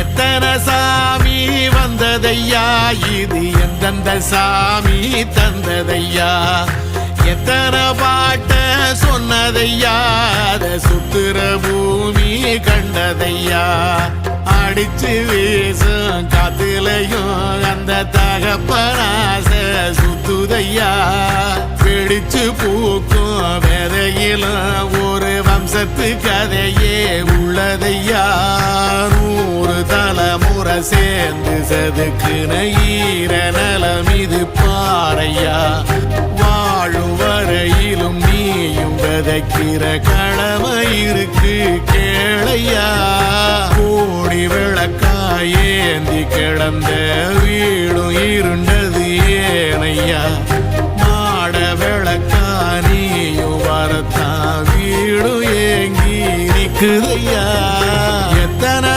எத்தனை சாமி வந்ததையா, இது எந்தெந்த சாமி தந்ததையா, எத்தனை பாட்ட சொன்னதையா, அத சுத்துற பூமி கண்டதையா, அடிச்சு வீசும் காத்துலையும் அந்த தகப்பனாச சுத்துதையா, பிடிச்சு பூக்கும் விதையிலும் ஒரு வம்சத்து கதையே உள்ளதையா, 100 தலைமுறை சேர்ந்து செதுக்குன ஈர நலம் இது பாறையா, வாழும் வரையிலும் நீயும் விதைக்கிற கடமை இருக்கு கேளையா, கோடி விளக்காயேந்தி கிடந்த வீடும் இருண்டது ஏனையா, மாட விளக்கா நீயும் வரத்தான் வீடும் ஏங்கி நிக்குதையா, எத்தனை